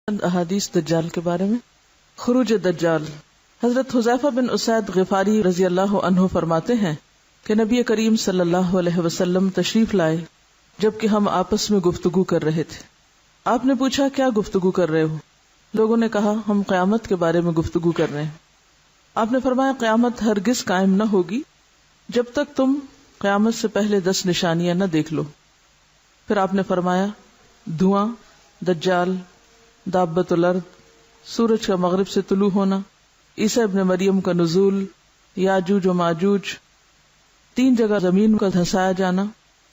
احادیث دجال کے بارے میں. خروج دجال. حضرت حذیفہ بن اسید غفاری رضی اللہ عنہ فرماتے ہیں کہ نبی کریم صلی اللہ علیہ وسلم تشریف لائے جبکہ ہم آپس میں گفتگو کر رہے تھے. آپ نے پوچھا کیا گفتگو کر رہے ہو؟ لوگوں نے کہا ہم قیامت کے بارے میں گفتگو کر رہے ہیں. آپ نے فرمایا قیامت ہرگز قائم نہ ہوگی جب تک تم قیامت سے پہلے 10 نشانیاں نہ دیکھ لو. پھر آپ نے فرمایا دھواں، دجال، دابۃ الارض، سورج کا مغرب سے طلوع ہونا، عیسیٰ ابن مریم کا نزول، یاجوج و ماجوج، 3 جگہ زمین کا دھسایا جانا،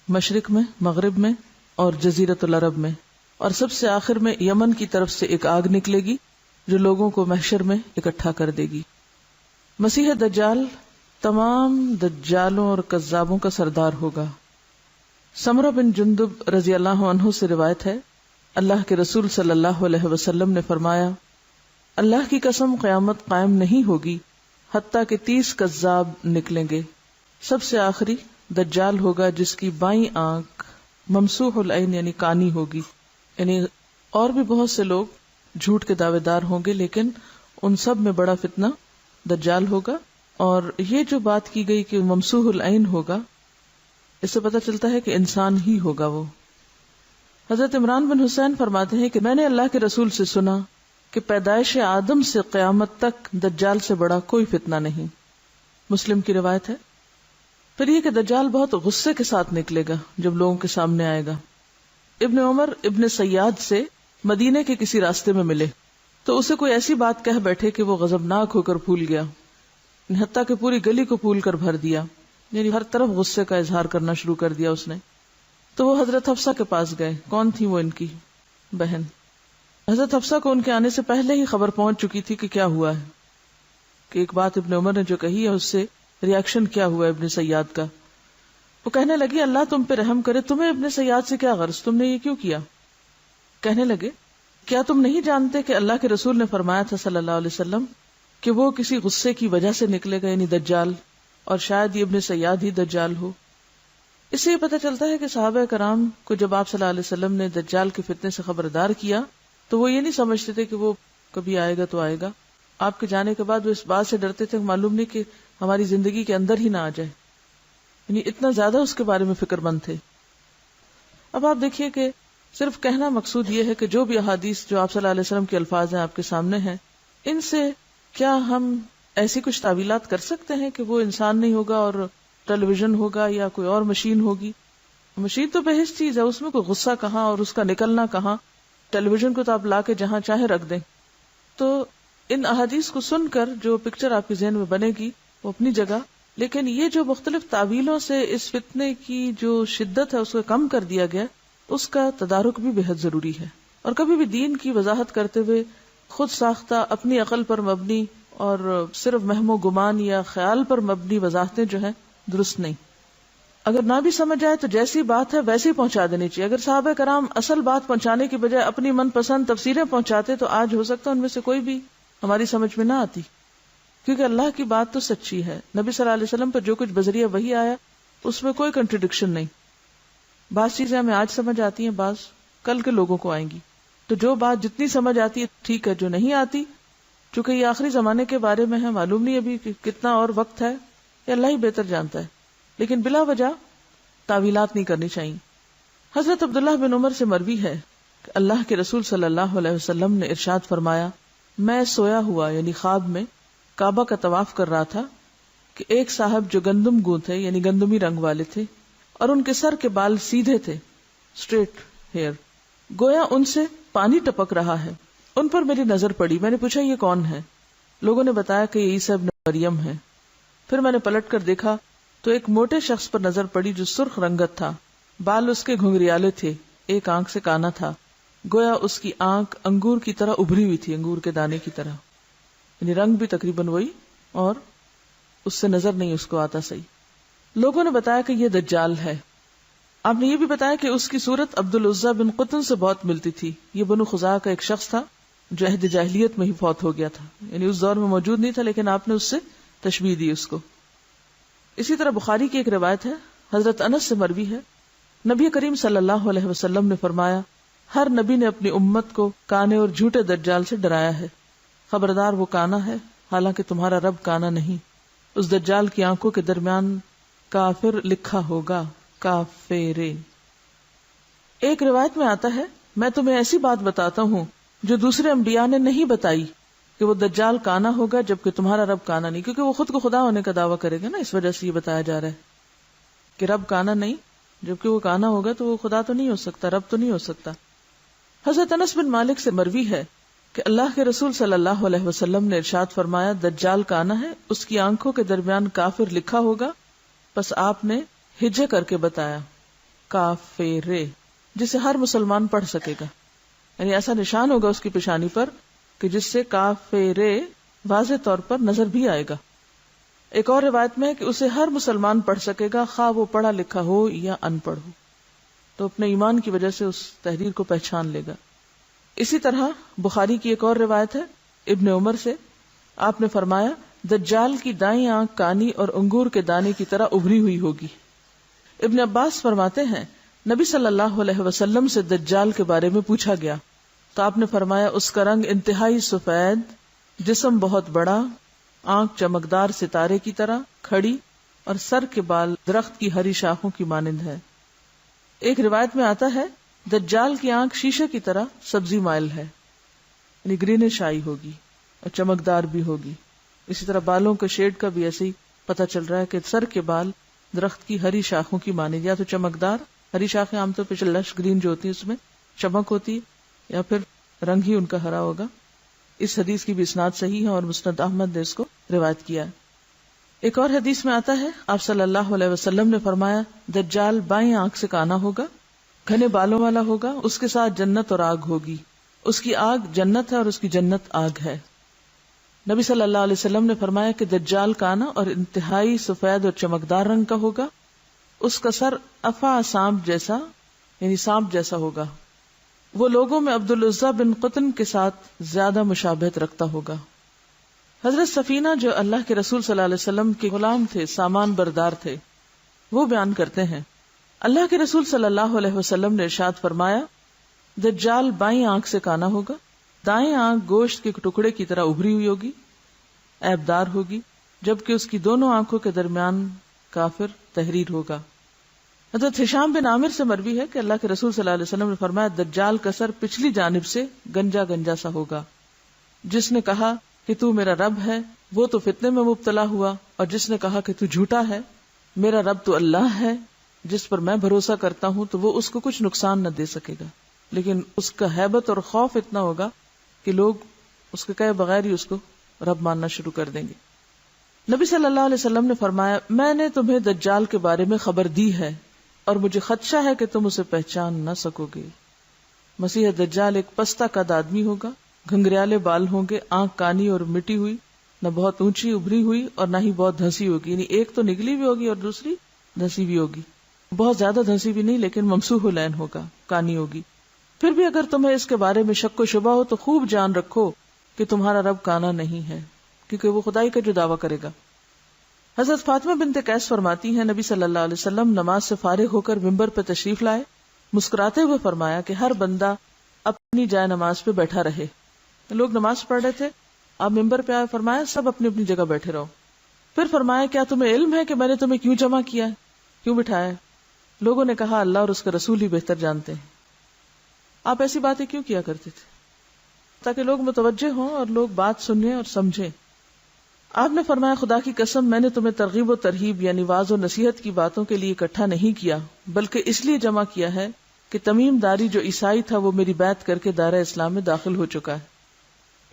مشرق میں، مغرب میں اور جزیرۃ العرب میں، اور سب سے آخر میں یمن کی طرف سے ایک آگ نکلے گی جو لوگوں کو محشر میں اکٹھا کر دے گی. مسیح دجال تمام دجالوں اور کذابوں کا سردار ہوگا. سمرہ بن جندب رضی اللہ عنہ سے روایت ہے اللہ کے رسول صلی اللہ علیہ وسلم نے فرمایا اللہ کی قسم قیامت قائم نہیں ہوگی حتیٰ کہ 30 کذاب نکلیں گے. سب سے آخری دجال ہوگا جس کی بائیں آنکھ ممسوح العین یعنی کانی ہوگی. یعنی اور بھی بہت سے لوگ جھوٹ کے دعوے دار ہوں گے لیکن ان سب میں بڑا فتنہ دجال ہوگا. اور یہ جو بات کی گئی کہ ممسوح العین ہوگا، اس سے پتہ چلتا ہے کہ انسان ہی ہوگا وہ. حضرت عمران بن حسین فرماتے ہیں کہ میں نے اللہ کے رسول سے سنا کہ پیدائش آدم سے قیامت تک دجال سے بڑا کوئی فتنہ نہیں. مسلم کی روایت ہے. پھر یہ کہ دجال بہت غصے کے ساتھ نکلے گا جب لوگوں کے سامنے آئے گا. ابن عمر ابن سیاد سے مدینے کے کسی راستے میں ملے تو اسے کوئی ایسی بات کہہ بیٹھے کہ وہ غضبناک ہو کر پھول گیا، حتیٰ کہ پوری گلی کو پھول کر بھر دیا. یعنی ہر طرف غصے کا اظہار کرنا شروع کر دیا اس نے. تو وہ حضرت حفصہ کے پاس گئے. کون تھی وہ؟ ان کی بہن. حضرت حفصہ کو ان کے آنے سے پہلے ہی خبر پہنچ چکی تھی کہ کیا ہوا ہے، کہ ایک بات ابن عمر نے جو کہی ہے اس سے ریاکشن کیا ہوا ہے ابن سیاد کا. وہ کہنے لگی اللہ تم پہ رحم کرے، تمہیں ابن سیاد سے کیا غرض، تم نے یہ کیوں کیا؟ کہنے لگے کیا تم نہیں جانتے کہ اللہ کے رسول نے فرمایا تھا صلی اللہ علیہ وسلم کہ وہ کسی غصے کی وجہ سے نکلے گا، یعنی دجال، اور شاید یہ ابن سیاد ہی دجال ہو. اس سے یہ پتہ چلتا ہے کہ صحابہ کرام کو جب آپ صلی اللہ علیہ وسلم نے دجال کے فتنے سے خبردار کیا تو وہ یہ نہیں سمجھتے تھے کہ وہ کبھی آئے گا تو آئے گا. آپ کے جانے کے بعد وہ اس بات سے ڈرتے تھے معلوم نہیں کہ ہماری زندگی کے اندر ہی نہ آ جائے. یعنی اتنا زیادہ اس کے بارے میں فکر مند تھے. اب آپ دیکھیے کہ صرف کہنا مقصود یہ ہے کہ جو بھی احادیث جو آپ صلی اللہ علیہ وسلم کے الفاظ ہیں آپ کے سامنے ہیں، ان سے کیا ہم ایسی کچھ تعویلات کر سکتے ہیں کہ وہ انسان نہیں ہوگا اور ٹیلی ویژن ہوگا یا کوئی اور مشین ہوگی؟ مشین تو بحث چیز ہے، اس میں کوئی غصہ کہاں اور اس کا نکلنا کہاں. ٹیلی ویژن کو تو آپ لا کے جہاں چاہے رکھ دیں. تو ان احادیث کو سن کر جو پکچر آپ کے ذہن میں بنے گی وہ اپنی جگہ، لیکن یہ جو مختلف تعویلوں سے اس فتنے کی جو شدت ہے اس کو کم کر دیا گیا، اس کا تدارک بھی بہت ضروری ہے. اور کبھی بھی دین کی وضاحت کرتے ہوئے خود ساختہ اپنی عقل پر مبنی اور صرف وہم و گمان یا خیال پر مبنی وضاحتیں جو ہیں درست نہیں. اگر نہ بھی سمجھ آئے تو جیسی بات ہے ویسے ہی پہنچا دینی چاہیے. اگر صحابہ کرام اصل بات پہنچانے کی بجائے اپنی من پسند تفسیریں پہنچاتے تو آج ہو سکتا ہے ان میں سے کوئی بھی ہماری سمجھ میں نہ آتی، کیونکہ اللہ کی بات تو سچی ہے. نبی صلی اللہ علیہ وسلم پر جو کچھ بذریعہ وحی آیا اس میں کوئی کنٹرڈکشن نہیں. بعض چیزیں ہمیں آج سمجھ آتی ہیں، بعض کل کے لوگوں کو آئیں گی. تو جو بات جتنی سمجھ آتی ہے ٹھیک ہے، جو نہیں آتی چونکہ یہ آخری زمانے کے بارے میں ہے، معلوم نہیں ابھی کتنا اور وقت ہے، یہ اللہ ہی بہتر جانتا ہے، لیکن بلا وجہ تعویلات نہیں کرنی چاہیے. حضرت عبداللہ بن عمر سے مروی ہے کہ اللہ کے رسول صلی اللہ علیہ وسلم نے ارشاد فرمایا میں سویا ہوا یعنی خواب میں کعبہ کا طواف کر رہا تھا کہ ایک صاحب جو گندم گوں تھے یعنی گندمی رنگ والے تھے اور ان کے سر کے بال سیدھے تھے، اسٹریٹ ہیئر، گویا ان سے پانی ٹپک رہا ہے. ان پر میری نظر پڑی. میں نے پوچھا یہ کون ہے؟ لوگوں نے بتایا کہ یہ عیسیٰ ابن مریم ہے. پھر میں نے پلٹ کر دیکھا تو ایک موٹے شخص پر نظر پڑی جو سرخ رنگت تھا، بال اس کے گھنگریالے تھے، ایک آنکھ سے کانا تھا، گویا اس کی آنکھ انگور کی طرح ابھری ہوئی تھی، انگور کے دانے کی طرح، یعنی رنگ بھی تقریباً وہی اور اس سے نظر نہیں اس کو آتا صحیح. لوگوں نے بتایا کہ یہ دجال ہے. آپ نے یہ بھی بتایا کہ اس کی صورت عبد العزیٰ بن قطن سے بہت ملتی تھی. یہ بنو خزاعہ کا ایک شخص تھا جو عہد جاہلیت میں ہی فوت ہو گیا تھا، یعنی اس دور میں موجود نہیں تھا لیکن آپ نے اس سے تشبیہ دی اس کو. اسی طرح بخاری کی ایک روایت ہے، حضرت انس سے مروی ہے، نبی کریم صلی اللہ علیہ وسلم نے فرمایا ہر نبی نے اپنی امت کو کانے اور جھوٹے دجال سے ڈرایا ہے. خبردار وہ کانا ہے حالانکہ تمہارا رب کانا نہیں. اس دجال کی آنکھوں کے درمیان کافر لکھا ہوگا، کافرین. ایک روایت میں آتا ہے میں تمہیں ایسی بات بتاتا ہوں جو دوسرے انبیاء نے نہیں بتائی کہ وہ دجال کانا ہوگا جبکہ تمہارا رب کانا نہیں، کیونکہ وہ خود کو خدا ہونے کا دعویٰ کرے گا نا، اس وجہ سے یہ بتایا جا رہا ہے کہ رب کانا نہیں، جبکہ وہ کانا ہوگا تو وہ خدا تو نہیں ہو سکتا، رب تو نہیں ہو سکتا. حضرت انس بن مالک سے مروی ہے کہ اللہ کے رسول صلی اللہ علیہ وسلم نے ارشاد فرمایا دجال کانا ہے، اس کی آنکھوں کے درمیان کافر لکھا ہوگا. پس آپ نے ہجے کر کے بتایا کافرے، جسے ہر مسلمان پڑھ سکے گا، یعنی ایسا نشان ہوگا اس کی پیشانی پر کہ جس سے کافرے واضح طور پر نظر بھی آئے گا. ایک اور روایت میں ہے کہ اسے ہر مسلمان پڑھ سکے گا، خواہ وہ پڑھا لکھا ہو یا ان پڑھ ہو، تو اپنے ایمان کی وجہ سے اس تحریر کو پہچان لے گا. اسی طرح بخاری کی ایک اور روایت ہے ابن عمر سے، آپ نے فرمایا دجال کی دائیں آنکھ کانی اور انگور کے دانے کی طرح ابھری ہوئی ہوگی. ابن عباس فرماتے ہیں نبی صلی اللہ علیہ وسلم سے دجال کے بارے میں پوچھا گیا تو آپ نے فرمایا اس کا رنگ انتہائی سفید، جسم بہت بڑا، آنکھ چمکدار ستارے کی طرح کھڑی اور سر کے بال درخت کی ہری شاخوں کی مانند ہے. ایک روایت میں آتا ہے دجال کی آنکھ شیشے کی طرح سبزی مائل ہے، یعنی گرینش آئی ہوگی اور چمکدار بھی ہوگی. اسی طرح بالوں کے شیڈ کا بھی ایسے ہی پتہ چل رہا ہے کہ سر کے بال درخت کی ہری شاخوں کی مانند، یا تو چمکدار، ہری شاخیں عام طور پہ لش گرین جو ہوتی ہے اس میں چمک ہوتی ہے، یا پھر رنگ ہی ان کا ہرا ہوگا. اس حدیث کی بھی اسناد صحیح ہے اور مسند احمد نے اس کو روایت کیا ہے. ایک اور حدیث میں آتا ہے آپ صلی اللہ علیہ وسلم نے فرمایا دجال بائیں آنکھ سے کانا ہوگا، گھنے بالوں والا ہوگا، اس کے ساتھ جنت اور آگ ہوگی، اس کی آگ جنت ہے اور اس کی جنت آگ ہے. نبی صلی اللہ علیہ وسلم نے فرمایا کہ دجال کانا اور انتہائی سفید اور چمکدار رنگ کا ہوگا، اس کا سر افا سانپ جیسا، یعنی سانپ جیسا ہوگا. وہ لوگوں میں عبد العزیٰ بن قطن کے ساتھ زیادہ مشابہت رکھتا ہوگا. حضرت سفینہ جو اللہ کے رسول صلی اللہ علیہ وسلم کے غلام تھے، سامان بردار تھے، وہ بیان کرتے ہیں اللہ کے رسول صلی اللہ علیہ وسلم نے ارشاد فرمایا دجال بائیں آنکھ سے کانا ہوگا، دائیں آنکھ گوشت کے ٹکڑے کی طرح ابھری ہوئی ہوگی، عیبدار ہوگی، جبکہ اس کی دونوں آنکھوں کے درمیان کافر تحریر ہوگا. حضرت ہشام بن عامر سے مروی ہے کہ اللہ کے رسول صلی اللہ علیہ وسلم نے فرمایا دجال کا سر پچھلی جانب سے گنجا گنجا سا ہوگا. جس نے کہا کہ تو میرا رب ہے وہ تو فتنے میں مبتلا ہوا، اور جس نے کہا کہ تو جھوٹا ہے، میرا رب تو اللہ ہے جس پر میں بھروسہ کرتا ہوں، تو وہ اس کو کچھ نقصان نہ دے سکے گا، لیکن اس کا ہیبت اور خوف اتنا ہوگا کہ لوگ اس کے کہے بغیر ہی اس کو رب ماننا شروع کر دیں گے. نبی صلی اللہ علیہ وسلم نے فرمایا میں نے تمہیں دجال کے بارے میں خبر دی ہے اور مجھے خدشہ ہے کہ تم اسے پہچان نہ سکو گے. مسیح دجال ایک پستہ قد آدمی ہوگا، گھنگریالے بال ہوں گے، آنکھ کانی اور مٹی ہوئی، نہ بہت اونچی ابھری ہوئی اور نہ ہی بہت دھنسی ہوگی، یعنی ایک تو نگلی بھی ہوگی اور دوسری دھنسی بھی ہوگی. بہت زیادہ دھنسی بھی نہیں لیکن ممسوح العین ہوگا، کانی ہوگی. پھر بھی اگر تمہیں اس کے بارے میں شک و شبہ ہو تو خوب جان رکھو کہ تمہارا رب کانا نہیں ہے، کیونکہ وہ خدائی کا جو دعویٰ کرے گا. حضرت فاطمہ بنت قیس فرماتی ہیں نبی صلی اللہ علیہ وسلم نماز سے فارغ ہو کر ممبر پہ تشریف لائے، مسکراتے ہوئے فرمایا کہ ہر بندہ اپنی جائے نماز پہ بیٹھا رہے. لوگ نماز پڑھ رہے تھے، آپ ممبر پہ آئے، فرمایا سب اپنی اپنی جگہ بیٹھے رہو. پھر فرمایا کیا تمہیں علم ہے کہ میں نے تمہیں کیوں جمع کیا ہے، کیوں بٹھایا ہے؟ لوگوں نے کہا اللہ اور اس کا رسول ہی بہتر جانتے ہیں. آپ ایسی باتیں کیوں کیا کرتے تھے؟ تاکہ لوگ متوجہ ہوں اور لوگ بات سنیں اور سمجھیں. آپ نے فرمایا خدا کی قسم میں نے تمہیں ترغیب و ترہیب یعنی واعظ و نصیحت کی باتوں کے لیے اکٹھا نہیں کیا، بلکہ اس لیے جمع کیا ہے کہ تمیم داری جو عیسائی تھا وہ میری بیعت کر کے دائرہ اسلام میں داخل ہو چکا ہے.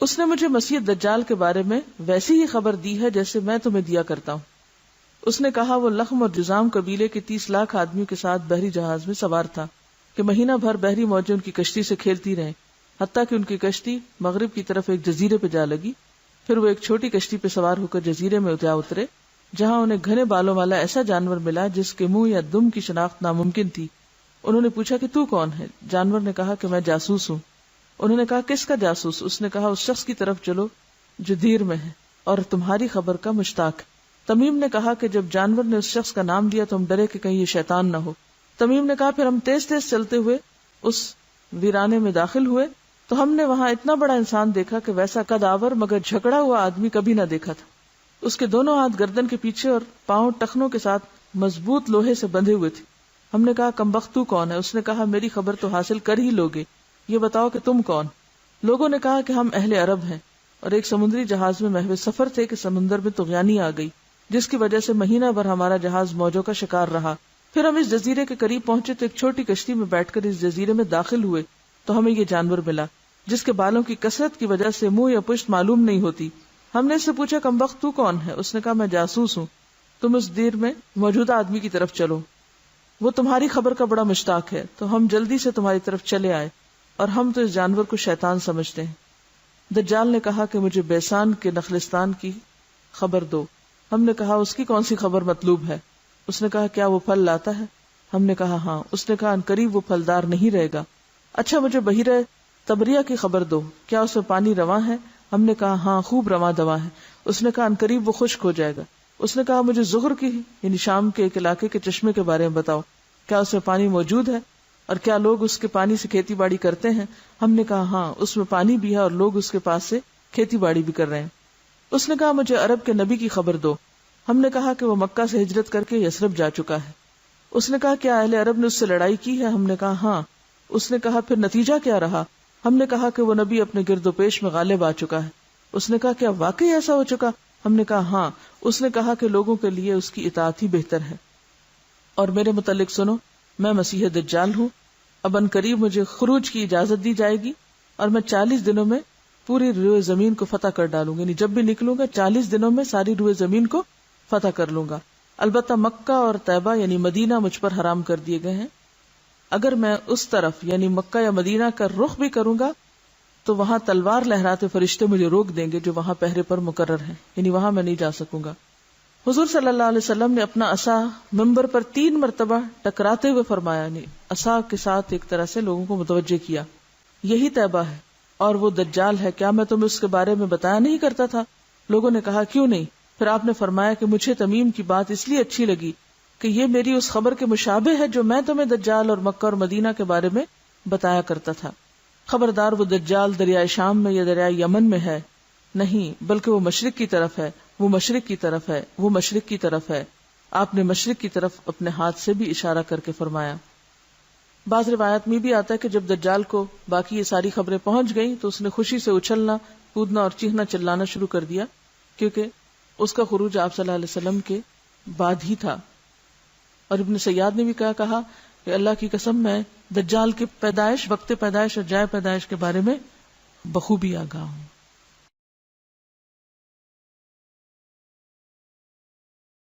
اس نے مجھے مسیح دجال کے بارے میں ویسی ہی خبر دی ہے جیسے میں تمہیں دیا کرتا ہوں. اس نے کہا وہ لخم اور جزام قبیلے کے 30 لاکھ آدمیوں کے ساتھ بحری جہاز میں سوار تھا کہ مہینہ بھر بحری موجیں ان کی کشتی سے کھیلتی رہیں، حتیٰ کہ ان کی کشتی مغرب کی طرف ایک جزیرے پہ جا لگی. پھر وہ ایک چھوٹی کشتی پہ سوار ہو کر جزیرے میں جا اترے، جہاں انہیں گھنے بالوں والا ایسا جانور ملا جس کے منہ یا دم کی شناخت ناممکن تھی. انہوں نے پوچھا کہ تو کون ہے؟ جانور نے کہا کہ میں جاسوس ہوں. انہوں نے کہا کس کا جاسوس؟ اس نے کہا اس شخص کی طرف چلو جو دیر میں ہے اور تمہاری خبر کا مشتاق ہے. تمیم نے کہا کہ جب جانور نے اس شخص کا نام لیا تو ہم ڈرے کہ کہیں یہ شیطان نہ ہو. تمیم نے کہا پھر ہم تیز تیز چلتے ہوئے اس ویرانے میں داخل ہوئے تو ہم نے وہاں اتنا بڑا انسان دیکھا کہ ویسا قدآور مگر جھگڑا ہوا آدمی کبھی نہ دیکھا تھا. اس کے دونوں ہاتھ گردن کے پیچھے اور پاؤں ٹخنوں کے ساتھ مضبوط لوہے سے بندھے ہوئے تھے. ہم نے کہا کمبخت تو کون ہے؟ اس نے کہا میری خبر تو حاصل کر ہی لوگے، یہ بتاؤ کہ تم کون؟ لوگوں نے کہا کہ ہم اہل عرب ہیں اور ایک سمندری جہاز میں محو سفر تھے کہ سمندر میں طغیانی آ گئی، جس کی وجہ سے مہینہ بھر ہمارا جہاز موجوں کا شکار رہا. پھر ہم اس جزیرے کے قریب پہنچے تو ایک چھوٹی کشتی میں بیٹھ کر اس جزیرے میں داخل ہوئے تو ہمیں یہ جانور ملا جس کے بالوں کی کثرت کی وجہ سے منہ یا پشت معلوم نہیں ہوتی. ہم نے اس سے پوچھا کمبخت تو کون ہے؟ اس نے کہا میں جاسوس ہوں، تم اس دیر میں موجودہ آدمی کی طرف چلو، وہ تمہاری خبر کا بڑا مشتاق ہے. تو ہم جلدی سے تمہاری طرف چلے آئے اور ہم تو اس جانور کو شیطان سمجھتے ہیں. دجال نے کہا کہ مجھے بیسان کے نخلستان کی خبر دو. ہم نے کہا اس کی کون سی خبر مطلوب ہے؟ اس نے کہا کیا وہ پھل لاتا ہے؟ ہم نے کہا ہاں. اس نے کہا عنقریب وہ پھلدار نہیں رہے گا. اچھا مجھے بحیرہ تبریہ کی خبر دو، کیا اس میں پانی رواں ہے؟ ہم نے کہا ہاں خوب رواں دواں ہے. اس نے کہا عنقریب وہ خشک ہو جائے گا. اس نے کہا مجھے زغر کی یعنی شام کے ایک علاقے کے چشمے کے بارے میں بتاؤ، کیا اس میں پانی موجود ہے اور کیا لوگ اس کے پانی سے کھیتی باڑی کرتے ہیں؟ ہم نے کہا ہاں اس میں پانی بھی ہے اور لوگ اس کے پاس سے کھیتی باڑی بھی کر رہے ہیں. اس نے کہا مجھے عرب کے نبی کی خبر دو. ہم نے کہا کہ وہ مکہ سے ہجرت کر کے یثرب جا چکا ہے. اس نے کہا کیا اہل عرب نے اس سے لڑائی کی ہے؟ ہم نے کہا ہاں. اس نے کہا پھر نتیجہ کیا رہا؟ ہم نے کہا کہ وہ نبی اپنے گرد و پیش میں غالب آ چکا ہے. اس نے کہا کیا واقعی ایسا ہو چکا؟ ہم نے کہا ہاں. اس نے کہا کہ لوگوں کے لیے اس کی اطاعت ہی بہتر ہے. اور میرے متعلق سنو، میں مسیح دجال ہوں. اب عنقریب مجھے خروج کی اجازت دی جائے گی اور میں 40 دنوں میں پوری روئے زمین کو فتح کر ڈالوں گا. یعنی جب بھی نکلوں گا 40 دنوں میں ساری روئے زمین کو فتح کر لوں گا. البتہ مکہ اور طیبہ یعنی مدینہ مجھ پر حرام کر دیے گئے ہیں. اگر میں اس طرف یعنی مکہ یا مدینہ کا رخ بھی کروں گا تو وہاں تلوار لہراتے فرشتے مجھے روک دیں گے جو وہاں پہرے پر مقرر ہیں، یعنی وہاں میں نہیں جا سکوں گا. حضور صلی اللہ علیہ وسلم نے اپنا عصا منبر پر 3 مرتبہ ٹکراتے ہوئے فرمایا، یعنی عصا کے ساتھ ایک طرح سے لوگوں کو متوجہ کیا، یہی طیبہ ہے اور وہ دجال ہے، کیا میں تمہیں اس کے بارے میں بتایا نہیں کرتا تھا؟ لوگوں نے کہا کیوں نہیں؟ پھر آپ نے فرمایا کہ مجھے تمیم کی بات اس لیے اچھی لگی کہ یہ میری اس خبر کے مشابہ ہے جو میں تمہیں دجال اور مکہ اور مدینہ کے بارے میں بتایا کرتا تھا. خبردار وہ دجال دریائے شام میں یا دریائے یمن میں ہے نہیں، بلکہ وہ مشرق کی طرف ہے، وہ مشرق کی طرف ہے، وہ مشرق کی طرف ہے. آپ نے مشرق کی طرف اپنے ہاتھ سے بھی اشارہ کر کے فرمایا. بعض روایات میں بھی آتا ہے کہ جب دجال کو باقی یہ ساری خبریں پہنچ گئیں تو اس نے خوشی سے اچھلنا، کودنا اور چیخنا چلانا شروع کر دیا، کیونکہ اس کا خروج آپ صلی اللہ علیہ وسلم کے بعد ہی تھا. اور ابن سیاد نے بھی کہا کہ اللہ کی قسم میں دجال کے پیدائش، وقت پیدائش اور جائے پیدائش کے بارے میں بخوبی آگاہ ہوں.